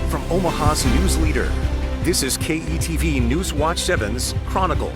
From Omaha's news leader, this is KETV News Watch 7's Chronicle.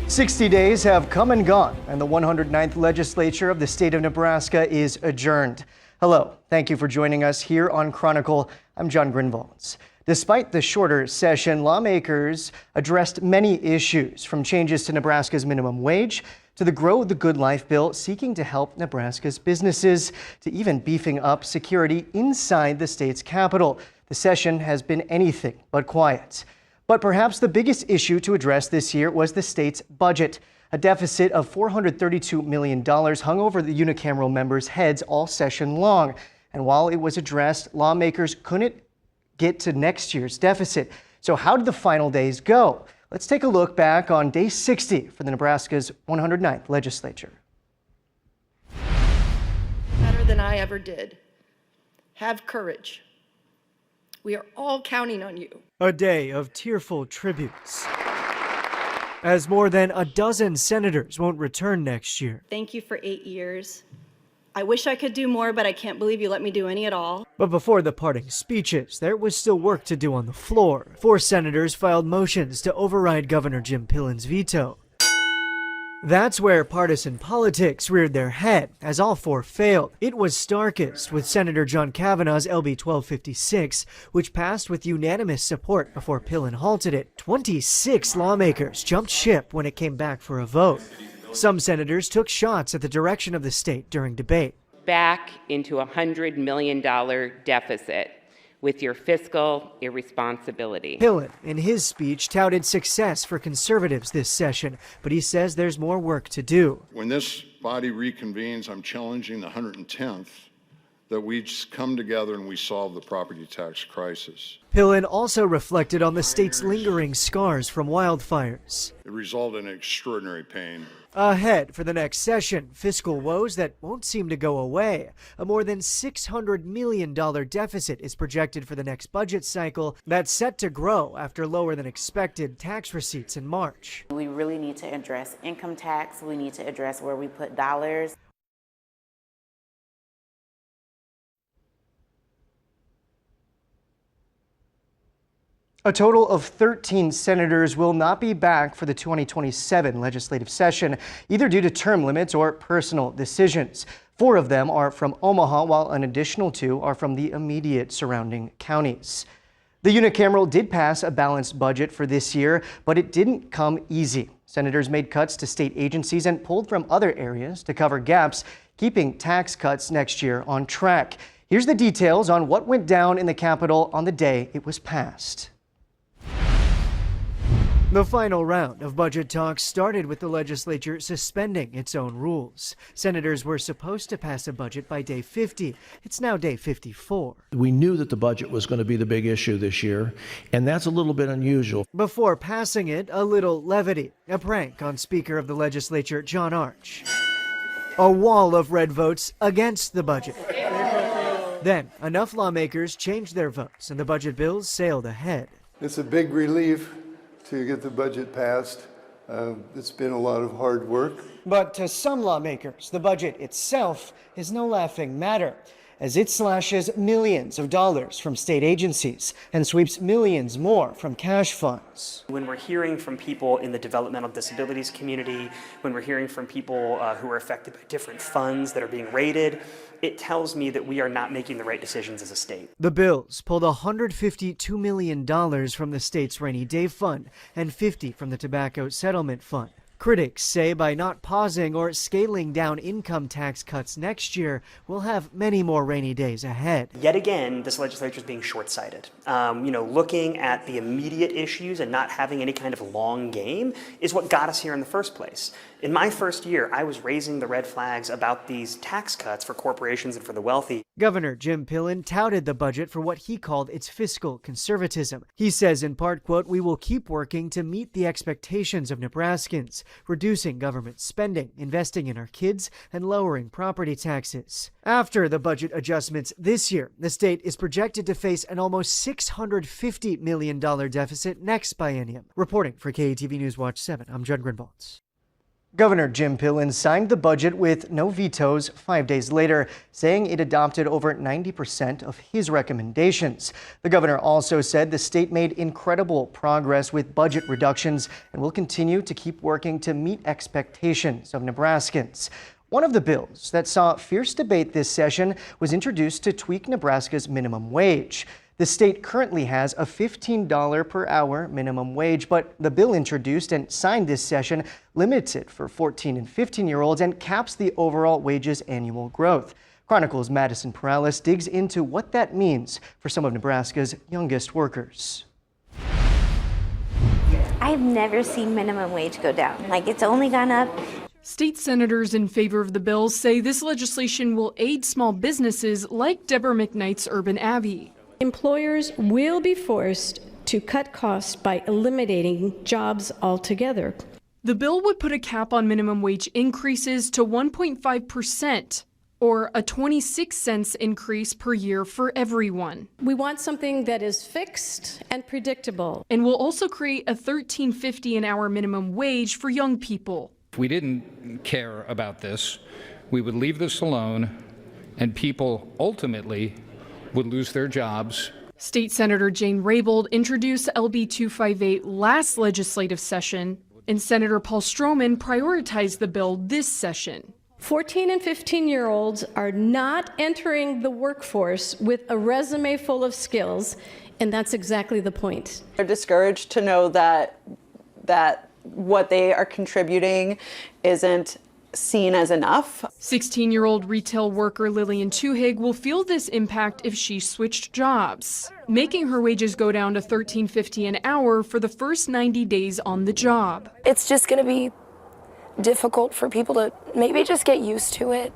60 days have come and gone, and the 109th Legislature of the state of Nebraska is adjourned. Hello, thank you for joining us here on Chronicle. I'm John Grinvalds. Despite the shorter session, lawmakers addressed many issues, from changes to Nebraska's minimum wage to the Grow the Good Life bill seeking to help Nebraska's businesses, to even beefing up security inside the state's capital. The session has been anything but quiet. But perhaps the biggest issue to address this year was the state's budget. A deficit of $432 million hung over the unicameral members' heads all session long. And while it was addressed, lawmakers couldn't get to next year's deficit. So how did the final days go? Let's take a look back on day 60 for the Nebraska's 109th Legislature. Better than I ever did. Have courage. We are all counting on you. A day of tearful tributes, as more than a dozen senators won't return next year. Thank you for 8 years. I wish I could do more, but I can't believe you let me do any at all. But before the parting speeches, there was still work to do on the floor. 4 senators filed motions to override Governor Jim Pillen's veto. That's where partisan politics reared their head, as all 4 failed. It was starkest with Senator John Kavanaugh's LB 1256, which passed with unanimous support before Pillen halted it. 26 lawmakers jumped ship when it came back for a vote. Some senators took shots at the direction of the state during debate. Back into a $100 million deficit with your fiscal irresponsibility. Pillen, in his speech, touted success for conservatives this session, but he says there's more work to do. When this body reconvenes, I'm challenging the 110th that we just come together and we solve the property tax crisis. Pillen also reflected on the state's lingering scars from wildfires. It resulted in extraordinary pain. Ahead for the next session, fiscal woes that won't seem to go away. A more than $600 million deficit is projected for the next budget cycle that's set to grow after lower than expected tax receipts in March. We really need to address income tax. We need to address where we put dollars. A total of 13 senators will not be back for the 2027 legislative session, either due to term limits or personal decisions. 4 of them are from Omaha, while an additional 2 are from the immediate surrounding counties. The unicameral did pass a balanced budget for this year, but it didn't come easy. Senators made cuts to state agencies and pulled from other areas to cover gaps, keeping tax cuts next year on track. Here's the details on what went down in the Capitol on the day it was passed. The final round of budget talks started with the legislature suspending its own rules. Senators were supposed to pass a budget by day 50. It's now day 54. We knew that the budget was going to be the big issue this year, and that's a little bit unusual. Before passing it, a little levity, a prank on Speaker of the Legislature John Arch. A wall of red votes against the budget. Then, enough lawmakers changed their votes, and the budget bills sailed ahead. It's a big relief to get the budget passed. It's been a lot of hard work. But to some lawmakers, the budget itself is no laughing matter, as it slashes millions of dollars from state agencies and sweeps millions more from cash funds. When we're hearing from people in the developmental disabilities community, when we're hearing from people who are affected by different funds that are being raided, it tells me that we are not making the right decisions as a state. The bills pulled $152 million from the state's rainy day fund and $50 from the tobacco settlement fund. Critics say by not pausing or scaling down income tax cuts next year, we'll have many more rainy days ahead. Yet again, this legislature is being short-sighted. Looking at the immediate issues and not having any kind of long game is what got us here in the first place. In my first year, I was raising the red flags about these tax cuts for corporations and for the wealthy. Governor Jim Pillen touted the budget for what he called its fiscal conservatism. He says in part, quote, "We will keep working to meet the expectations of Nebraskans, reducing government spending, investing in our kids, and lowering property taxes." After the budget adjustments this year, the state is projected to face an almost $650 million deficit next biennium. Reporting for KETV News Watch 7, I'm John Grinvalds. Governor Jim Pillen signed the budget with no vetoes 5 days later, saying it adopted over 90% of his recommendations. The governor also said the state made incredible progress with budget reductions and will continue to keep working to meet expectations of Nebraskans. One of the bills that saw fierce debate this session was introduced to tweak Nebraska's minimum wage. The state currently has a $15 per hour minimum wage, but the bill introduced and signed this session limits it for 14 and 15-year-olds and caps the overall wages annual growth. Chronicle's Madison Perales digs into what that means for some of Nebraska's youngest workers. I've never seen minimum wage go down. Like, it's only gone up. State senators in favor of the bill say this legislation will aid small businesses like Deborah McKnight's Urban Abbey. Employers will be forced to cut costs by eliminating jobs altogether. The bill would put a cap on minimum wage increases to 1.5%, or a 26 cents increase per year for everyone. We want something that is fixed and predictable. And will also create a $13.50 an hour minimum wage for young people. If we didn't care about this, we would leave this alone, and people ultimately would lose their jobs. State Senator Jane Raybould introduced LB 258 last legislative session, and Senator Paul Stroman prioritized the bill this session. 14 and 15-year-olds are not entering the workforce with a resume full of skills, and that's exactly the point. They're discouraged to know that what they are contributing isn't seen as enough. 16-year-old retail worker Lillian Tuhig will feel this impact if she switched jobs, making her wages go down to $13.50 an hour for the first 90 days on the job. It's just going to be difficult for people to maybe just get used to it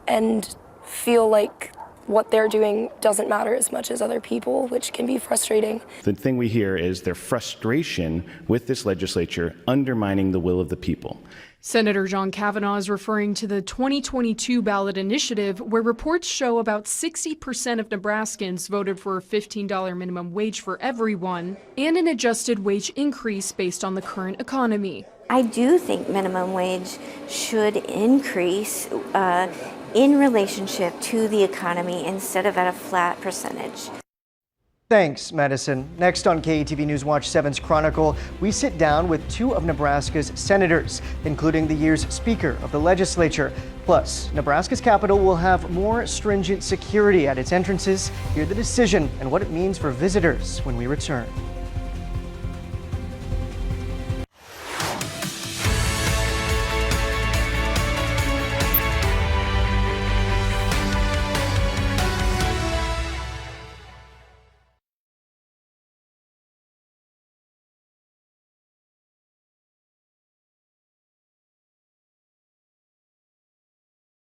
and feel like what they're doing doesn't matter as much as other people, which can be frustrating. The thing we hear is their frustration with this legislature undermining the will of the people. Senator John Kavanaugh is referring to the 2022 ballot initiative, where reports show about 60% of Nebraskans voted for a $15 minimum wage for everyone and an adjusted wage increase based on the current economy. I do think minimum wage should increase in relationship to the economy instead of at a flat percentage. Thanks, Madison. Next on KETV News Watch 7's Chronicle, we sit down with two of Nebraska's senators, including the year's Speaker of the Legislature. Plus, Nebraska's capital will have more stringent security at its entrances. Hear the decision and what it means for visitors when we return.